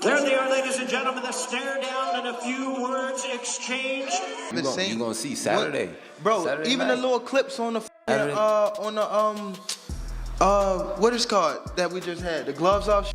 There they are, ladies and gentlemen, the stare down and a few words exchanged. You're gonna see Saturday. Bro, Saturday even night. the little clips on the what is called that we just had, the gloves off.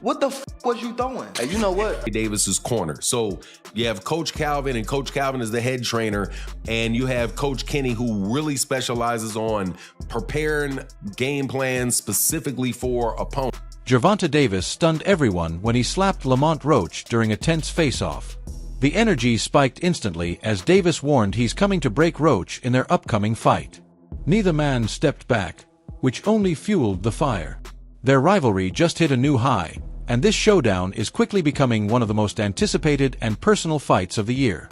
What the was you throwing? Hey, you know what? Davis's corner. So you have Coach Calvin, and Coach Calvin is the head trainer, and you have Coach Kenny, who really specializes on preparing game plans specifically for opponents. Gervonta Davis stunned everyone when he slapped Lamont Roach during a tense face-off. The energy spiked instantly as Davis warned he's coming to break Roach in their upcoming fight. Neither man stepped back, which only fueled the fire. Their rivalry just hit a new high, and this showdown is quickly becoming one of the most anticipated and personal fights of the year.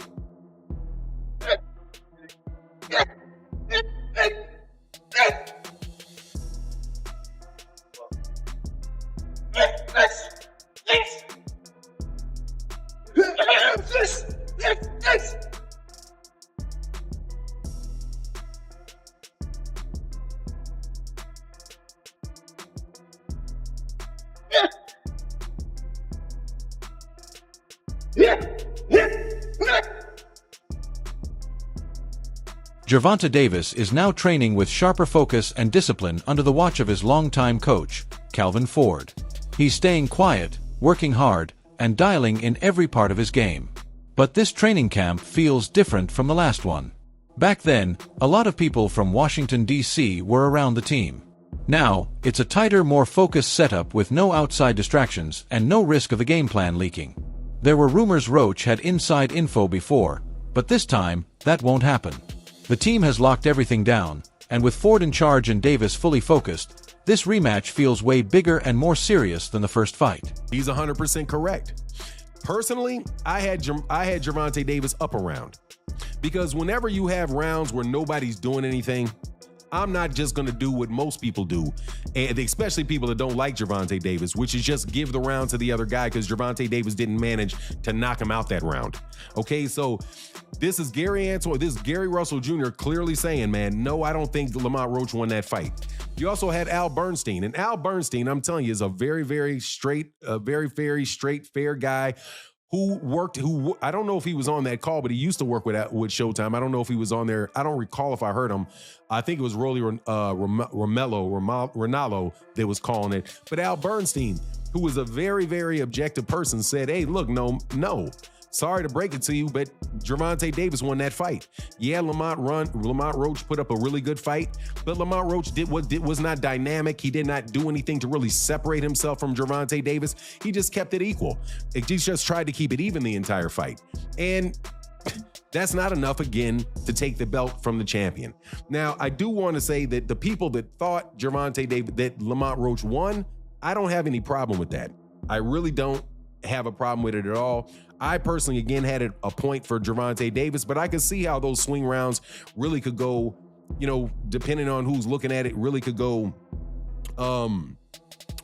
Gervonta Davis is now training with sharper focus and discipline under the watch of his longtime coach, Calvin Ford. He's staying quiet, working hard, and dialing in every part of his game. But this training camp feels different from the last one. Back then, a lot of people from Washington, D.C. were around the team. Now, it's a tighter, more focused setup with no outside distractions and no risk of the game plan leaking. There were rumors Roach had inside info before, but this time, that won't happen. The team has locked everything down, and with Ford in charge and Davis fully focused, this rematch feels way bigger and more serious than the first fight. He's 100% correct. Personally, I had Gervonta Davis up a round, because whenever you have rounds where nobody's doing anything, I'm not just going to do what most people do, and especially people that don't like Gervonta Davis, which is just give the round to the other guy because Gervonta Davis didn't manage to knock him out that round. Okay, so this is Gary Russell Jr. clearly saying, man, no, I don't think Lamont Roach won that fight. You also had Al Bernstein, and Al Bernstein, I'm telling you, is a very, very straight, fair guy who I don't know if he was on that call, but he used to work with Showtime. I don't know if he was on there. I don't recall if I heard him. I think it was Rolly Ronaldo that was calling it. But Al Bernstein, who was a very, very objective person, said, hey, look, no. Sorry to break it to you, but Gervonta Davis won that fight. Yeah, Lamont Roach put up a really good fight, but Lamont Roach was not dynamic. He did not do anything to really separate himself from Gervonta Davis. He just kept it equal. He just tried to keep it even the entire fight. And that's not enough, again, to take the belt from the champion. Now, I do want to say that the people that thought that Lamont Roach won, I don't have any problem with that. I really don't have a problem with it at all. I personally, again, had a point for Gervonta Davis, but I could see how those swing rounds really could go, depending on who's looking at it, really could go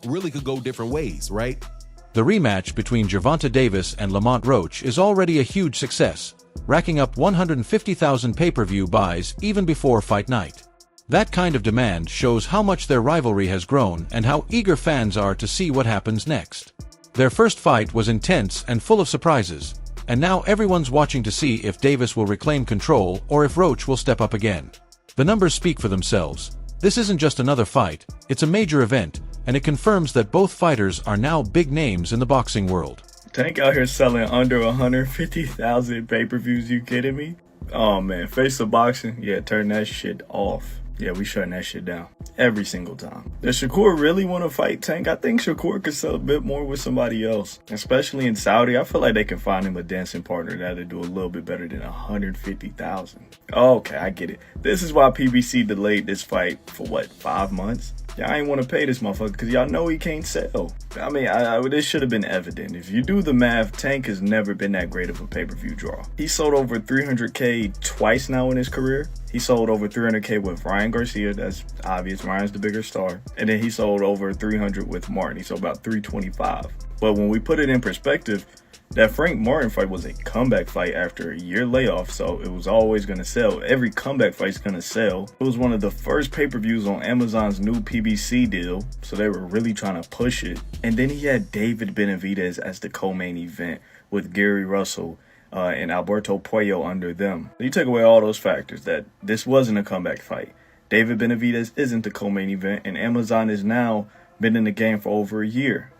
different ways, right? The rematch between Gervonta Davis and Lamont Roach is already a huge success, racking up 150,000 pay-per-view buys even before fight night. That kind of demand shows how much their rivalry has grown and how eager fans are to see what happens next. Their first fight was intense and full of surprises, and now everyone's watching to see if Davis will reclaim control or if Roach will step up again. The numbers speak for themselves. This isn't just another fight, it's a major event, and it confirms that both fighters are now big names in the boxing world. Tank out here selling under 150,000 pay-per-views, you kidding me? Oh man, Face of Boxing, yeah, turn that shit off. Yeah, we shutting that shit down every single time. Does Shakur really want to fight Tank? I think Shakur could sell a bit more with somebody else, especially in Saudi. I feel like they can find him a dancing partner that'll do a little bit better than 150,000. Okay, I get it. This is why PBC delayed this fight for 5 months? Y'all ain't want to pay this motherfucker because y'all know he can't sell. I mean, this should have been evident. If you do the math, Tank has never been that great of a pay-per-view draw. He sold over 300K twice now in his career. He sold over 300K with Ryan Garcia. That's obvious. Ryan's the bigger star. And then he sold over 300 with Martin. He sold about 325. But when we put it in perspective, That Frank Martin fight was a comeback fight after a year layoff, so it was always going to sell. Every comeback fight's going to sell. It was one of the first pay-per-views on Amazon's new PBC deal, so they were really trying to push it. And then he had David Benavidez as the co-main event with Gary Russell and Alberto Puello under them. You take away all those factors that this wasn't a comeback fight. David Benavidez isn't the co-main event, and Amazon has now been in the game for over a year.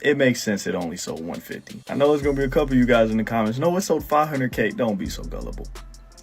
It makes sense it only sold 150. I know there's going to be a couple of you guys in the comments. No, it sold 500K. Don't be so gullible.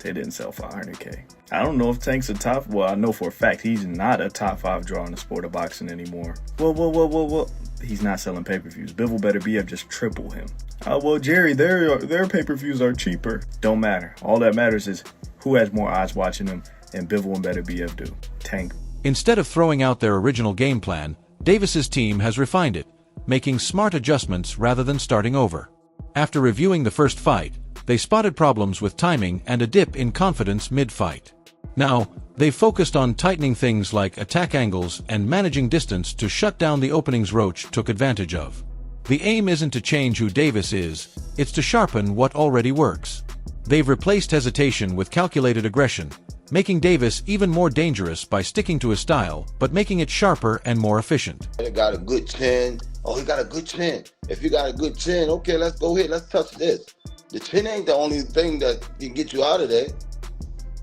They didn't sell 500K. I don't know if Tank's a top... Well, I know for a fact he's not a top 5 draw in the sport of boxing anymore. Well. He's not selling pay-per-views. Bivol better BF just triple him. Well, Jerry, their pay-per-views are cheaper. Don't matter. All that matters is who has more eyes watching them, and Bivol and Better BF do. Tank. Instead of throwing out their original game plan, Davis's team has refined it, making smart adjustments rather than starting over. After reviewing the first fight, they spotted problems with timing and a dip in confidence mid-fight. Now, they've focused on tightening things like attack angles and managing distance to shut down the openings Roach took advantage of. The aim isn't to change who Davis is, it's to sharpen what already works. They've replaced hesitation with calculated aggression, making Davis even more dangerous by sticking to his style, but making it sharper and more efficient. He got a good chin. Oh, he got a good chin. If you got a good chin, okay, let's go ahead, let's touch this. The chin ain't the only thing that can get you out of there.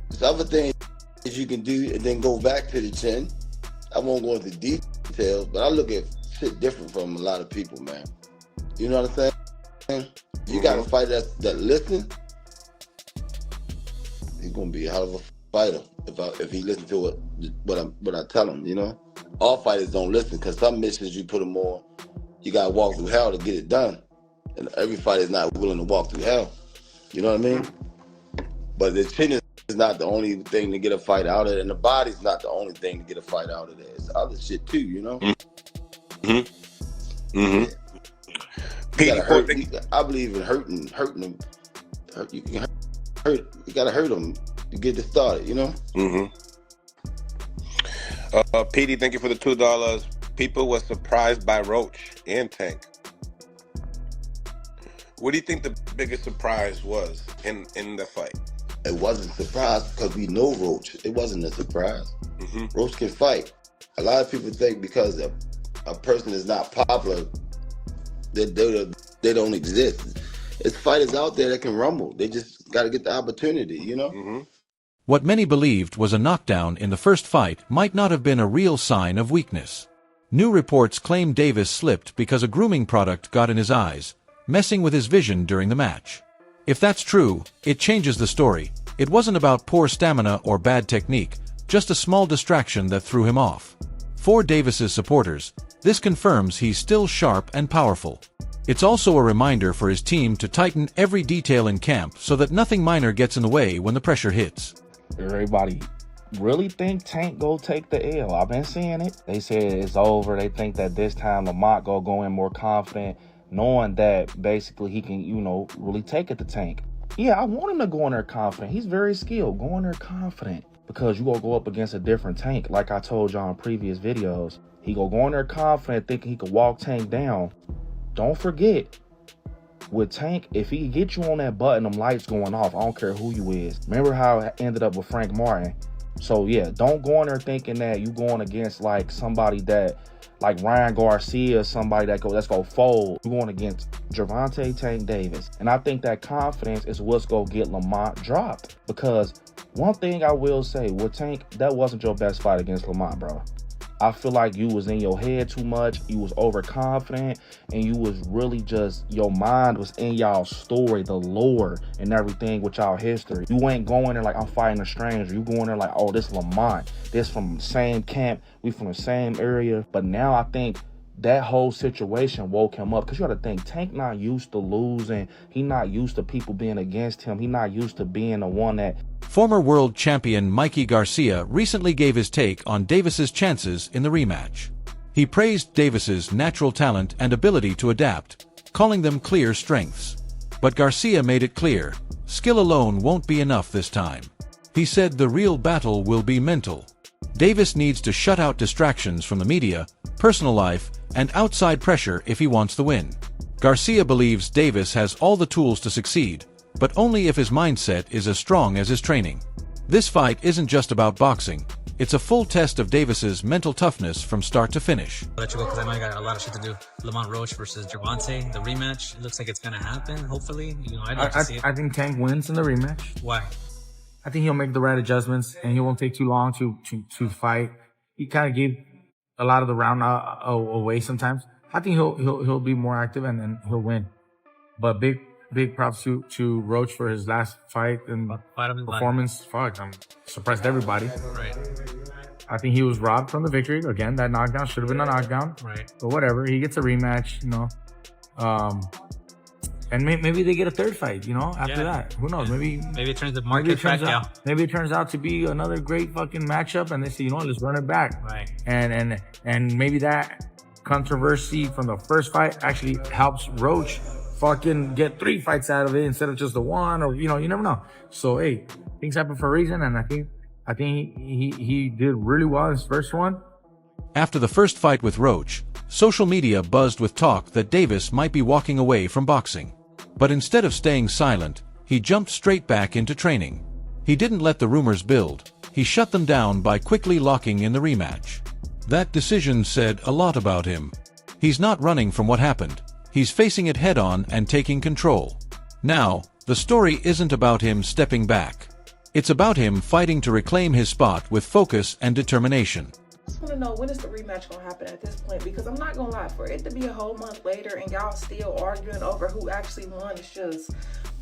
There's other things you can do and then go back to the chin. I won't go into details, but I look at shit different from a lot of people, man. You know what I'm saying? You got a fighter that listens, he's gonna be a hell of a fighter if he listens to what I tell him, you know? All fighters don't listen, because some missions you put them on, you gotta walk through hell to get it done. And every fighter is not willing to walk through hell. You know what I mean? But the chin is not the only thing to get a fight out of it, and the body's not the only thing to get a fight out of there. It's other shit too, you know? Yeah. I believe in hurting them. You can hurt. You gotta hurt them to get it started, you know? PD, thank you for the $2. People were surprised by Roach and Tank. What do you think the biggest surprise was in the fight? It wasn't a surprise because we know Roach. It wasn't a surprise. Roach can fight. A lot of people think because a person is not popular, they don't exist. There's fighters out there that can rumble. They just got to get the opportunity, you know? What many believed was a knockdown in the first fight might not have been a real sign of weakness. New reports claim Davis slipped because a grooming product got in his eyes, messing with his vision during the match. If that's true, it changes the story. It wasn't about poor stamina or bad technique, just a small distraction that threw him off. For Davis's supporters, this confirms he's still sharp and powerful. It's also a reminder for his team to tighten every detail in camp so that nothing minor gets in the way when the pressure hits. Everybody really think Tank go take the L. I've been seeing it. They said it's over. They think that this time Lamont go in more confident, knowing that basically he can, really take it to Tank. Yeah, I want him to go in there confident. He's very skilled. Go in there confident, because you gonna go up against a different Tank. Like I told y'all in previous videos, he go in there confident, thinking he could walk Tank down. Don't forget, with Tank, if he get you on that button, them lights going off. I don't care who you is. Remember how it ended up with Frank Martin? So yeah, don't go in there thinking that you going against like somebody that, like Ryan Garcia, somebody that's gonna fold. You're going against Gervonta Tank Davis. And I think that confidence is what's gonna get Lamont dropped. Because one thing I will say, with Tank, that wasn't your best fight against Lamont, bro. I feel like you was in your head too much, you was overconfident, and you was really just, your mind was in y'all story, the lore and everything with y'all history. You ain't going there like, I'm fighting a stranger. You going there like, oh, this Lamont, this from the same camp, we from the same area. But now I think that whole situation woke him up, because you got to think, Tank not used to losing. He not used to people being against him. He not used to being the one that... Former world champion Mikey Garcia recently gave his take on Davis's chances in the rematch. He praised Davis's natural talent and ability to adapt, calling them clear strengths. But Garcia made it clear, skill alone won't be enough this time. He said the real battle will be mental. Davis needs to shut out distractions from the media, personal life, and outside pressure if he wants the win. Garcia believes Davis has all the tools to succeed, but only if his mindset is as strong as his training. This fight isn't just about boxing. It's a full test of Davis's mental toughness from start to finish. I'll let you go because I know I got a lot of shit to do. Lamont Roach versus Gervonta, the rematch. It looks like it's gonna happen. Hopefully, I'd like to see it. I think Tank wins in the rematch. Why? I think he'll make the right adjustments and he won't take too long to fight. He kind of gave a lot of the round away sometimes. I think he'll be more active and then he'll win. But big props to Roach for his last fight and performance. Fuck, surprised everybody. Right. I think he was robbed from the victory. Again, that knockdown should have been a knockdown. Right. But whatever, he gets a rematch, and maybe they get a third fight, after that. Who knows? Maybe it turns the market back down. Maybe it turns out to be another great fucking matchup, and they say, let's run it back. Right. And maybe that controversy from the first fight actually helps Roach fucking get 3 fights out of it instead of just the one, or you never know. So hey, things happen for a reason, and I think he did really well in his first one. After the first fight with Roach, social media buzzed with talk that Davis might be walking away from boxing. But instead of staying silent, he jumped straight back into training. He didn't let the rumors build. He shut them down by quickly locking in the rematch. That decision said a lot about him. He's not running from what happened. He's facing it head-on and taking control. Now, the story isn't about him stepping back. It's about him fighting to reclaim his spot with focus and determination. I just want to know, when is the rematch going to happen at this point? Because I'm not going to lie, for it to be a whole month later and y'all still arguing over who actually won, it's just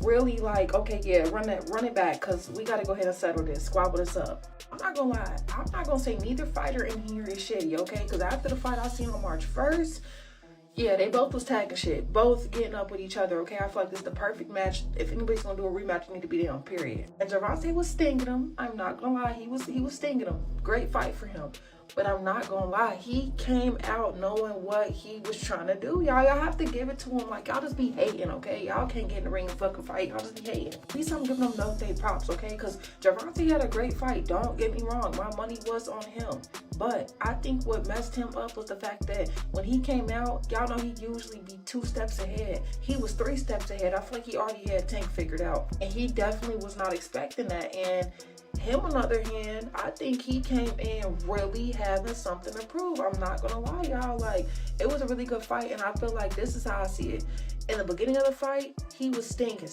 really like, okay, yeah, run it back, because we got to go ahead and settle this, squabble this up. I'm not going to lie. I'm not going to say neither fighter in here is shitty, okay? Because after the fight I seen on March 1st, yeah, they both was tagging shit, both getting up with each other, okay? I feel like this is the perfect match. If anybody's gonna do a rematch, you need to be them, period. And Gervonta was stinging him. I'm not gonna lie, he was stinging him. Great fight for him. But I'm not gonna lie, he came out knowing what he was trying to do. Y'all have to give it to him. Like, y'all just be hating, okay? Y'all can't get in the ring and fucking fight. Y'all just be hating. At least I'm giving them no day props, okay? Because Gervonta had a great fight. Don't get me wrong. My money was on him. But I think what messed him up was the fact that when he came out, y'all know he usually be 2 steps ahead. He was 3 steps ahead. I feel like he already had Tank figured out. And he definitely was not expecting that. And him, on the other hand, I think he came in really having something to prove. I'm not gonna lie, y'all. Like, it was a really good fight, and I feel like this is how I see it. In the beginning of the fight, he was stinking,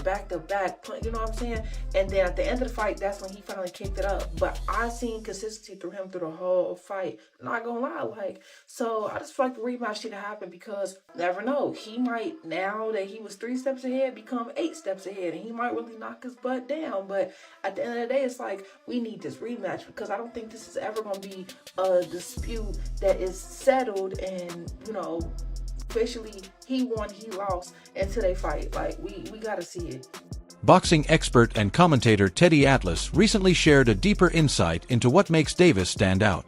back to back, you know what I'm saying? And then at the end of the fight, that's when he finally kicked it up. But I seen consistency through him through the whole fight. Not gonna lie, like, so I just feel like the rematch should have happened, because never know, he might, now that he was 3 steps ahead, become 8 steps ahead, and he might really knock his butt down. But at the end of the day, it's like, we need this rematch, because I don't think this is ever gonna be a dispute that is settled and, officially he won, he lost until they fight. Like, we gotta see it. Boxing expert and commentator Teddy Atlas recently shared a deeper insight into what makes Davis stand out.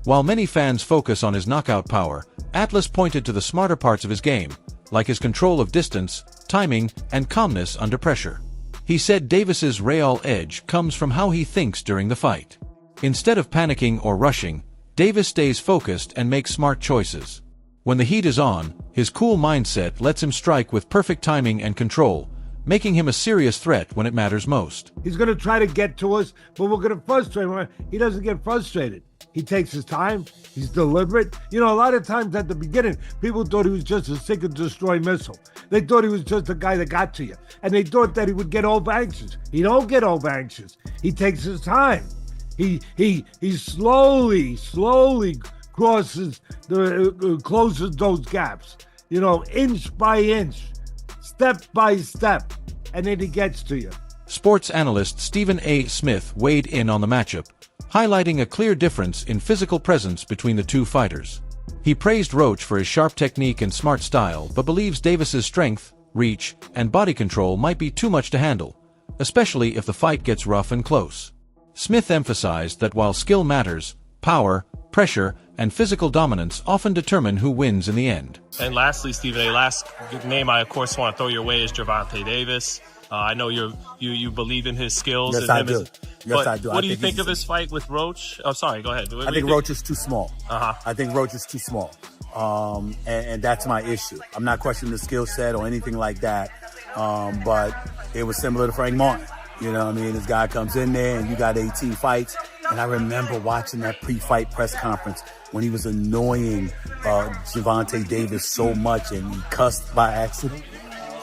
While many fans focus on his knockout power, Atlas pointed to the smarter parts of his game, like his control of distance, timing, and calmness under pressure. He said Davis's real edge comes from how he thinks during the fight. Instead of panicking or rushing, Davis stays focused and makes smart choices. When the heat is on, his cool mindset lets him strike with perfect timing and control, making him a serious threat when it matters most. He's going to try to get to us, but we're going to frustrate him. He doesn't get frustrated. He takes his time. He's deliberate. A lot of times at the beginning, people thought he was just a seek and destroy missile. They thought he was just a guy that got to you. And they thought that he would get over anxious. He don't get over anxious. He takes his time. He slowly closes those gaps, inch by inch, step by step, and then he gets to you. Sports analyst Stephen A. Smith weighed in on the matchup, highlighting a clear difference in physical presence between the two fighters. He praised Roach for his sharp technique and smart style, but believes Davis's strength, reach, and body control might be too much to handle, especially if the fight gets rough and close. Smith emphasized that while skill matters, power, pressure, and physical dominance often determine who wins in the end. And lastly, Stephen A., last name I, of course, want to throw your way is Gervonta Davis. I know you believe in his skills. Yes, and I him do. Yes, I do. What do you think think of his fight with Roach? Oh, sorry. Go ahead. I think Roach is too small. Uh-huh. I think Roach is too small. And that's my issue. I'm not questioning the skill set or anything like that. But it was similar to Frank Martin. You know what I mean? This guy comes in there and you got 18 fights. And I remember watching that pre-fight press conference when he was annoying Gervonta Davis so much and he cussed by accident.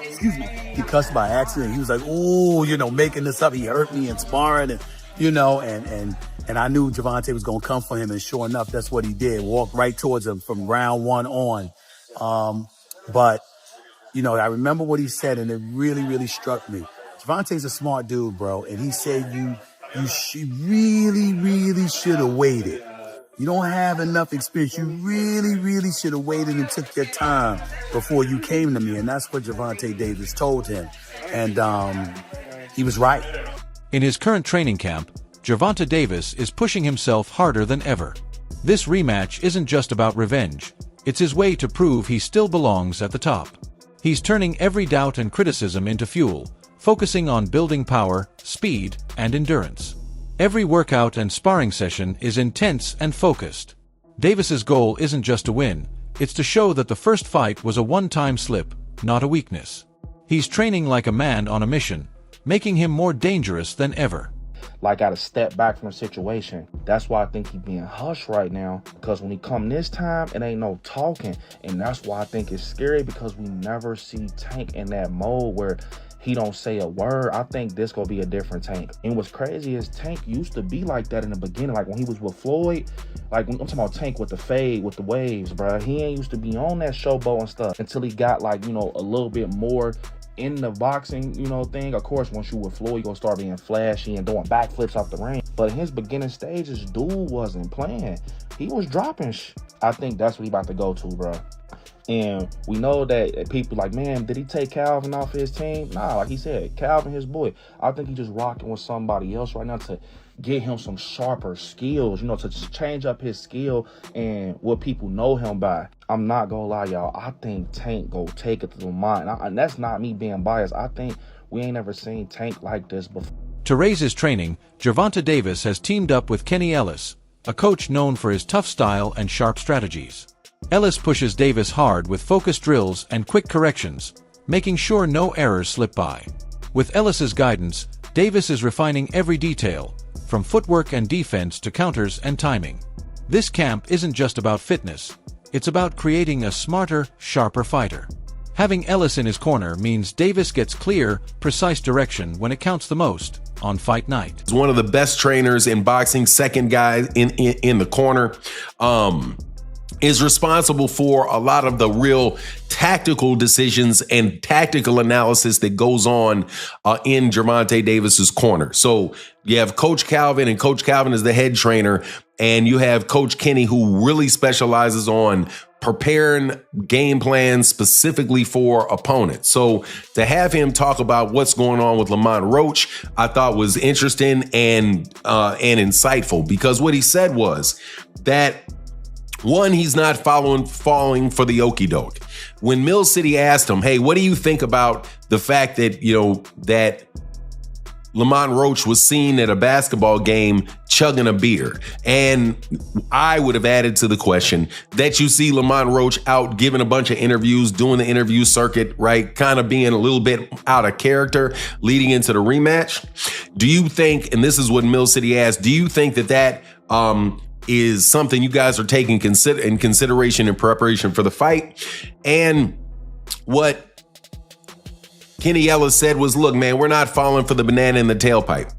Excuse me. He cussed by accident. He was like, "Oh, you know, making this up. He hurt me in sparring," and you know, and I knew Gervonta was gonna come for him, and sure enough, that's what he did. Walked right towards him from round one on. But you know, I remember what he said, and it really, really struck me. Gervonta's a smart dude, bro, and he said you really should have waited. You don't have enough experience. You really should have waited and took your time before you came to me. And that's what Gervonta Davis told him. And he was right. In his current training camp, Gervonta Davis is pushing himself harder than ever. This rematch isn't just about revenge. It's his way to prove he still belongs at the top. He's turning every doubt and criticism into fuel, focusing on building power, speed, and endurance. Every workout and sparring session is intense and focused. Davis's goal isn't just to win, it's to show that the first fight was a one-time slip, not a weakness. He's training like a man on a mission, making him more dangerous than ever. Like, gotta step back from the situation. That's why I think he's being hushed right now, because when he come this time, it ain't no talking. And that's why I think it's scary, because we never see Tank in that mode where he don't say a word. I think this gonna be a different Tank. And what's crazy is Tank used to be like that in the beginning. Like when he was with Floyd, like I'm talking about Tank with the fade, with the waves, bro. He ain't used to be on that showboat and stuff until he got like, you know, a little bit more in the boxing, you know, thing. Of course, once you with Floyd, you gonna start being flashy and doing backflips off the ring. But in his beginning stages, dude wasn't playing. He was dropping I think that's what he about to go to, bro. And we know that people like, man, did he take Calvin off his team? Nah, like he said, Calvin, his boy. I think he's just rocking with somebody else right now to get him some sharper skills, you know, to just change up his skill and what people know him by. I'm not gonna lie, y'all. I think Tank go take it to Lamont. And that's not me being biased. I think we ain't ever seen Tank like this before. To raise his training, Gervonta Davis has teamed up with Kenny Ellis, a coach known for his tough style and sharp strategies. Ellis pushes Davis hard with focused drills and quick corrections, making sure no errors slip by. With Ellis's guidance, Davis is refining every detail, from footwork and defense to counters and timing. This camp isn't just about fitness, it's about creating a smarter, sharper fighter. Having Ellis in his corner means Davis gets clear, precise direction when it counts the most on fight night. He's one of the best trainers in boxing, second guy in the corner. Is responsible for a lot of the real tactical decisions and tactical analysis that goes on in Gervonta Davis's corner. So you have Coach Calvin, and Coach Calvin is the head trainer, and you have Coach Kenny, who really specializes on preparing game plans specifically for opponents. So to have him talk about what's going on with Lamont Roach, I thought was interesting and insightful, because what he said was that, one, he's not falling for the okie doke. When Mill City asked him, hey, what do you think about the fact that, you know, that Lamont Roach was seen at a basketball game chugging a beer? And I would have added to the question that you see Lamont Roach out giving a bunch of interviews, doing the interview circuit, right? Kind of being a little bit out of character leading into the rematch. Do you think, and this is what Mill City asked, do you think that is something you guys are taking in consideration in preparation for the fight? And what Kenny Ellis said was, look, man, we're not falling for the banana in the tailpipe.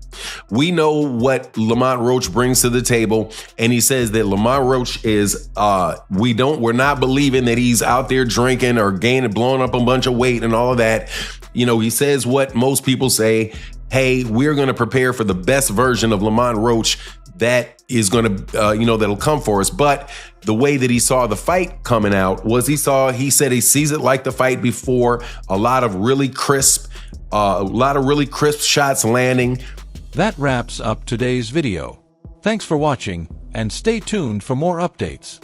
We know what Lamont Roach brings to the table, and he says that Lamont Roach is we're not believing that he's out there drinking or blowing up a bunch of weight and all of that. You know, he says what most people say, hey, we're going to prepare for the best version of Lamont Roach that is going to, that'll come for us. But the way that he saw the fight coming out was he said he sees it like the fight before, a lot of really crisp shots landing. That wraps up today's video. Thanks for watching, and stay tuned for more updates.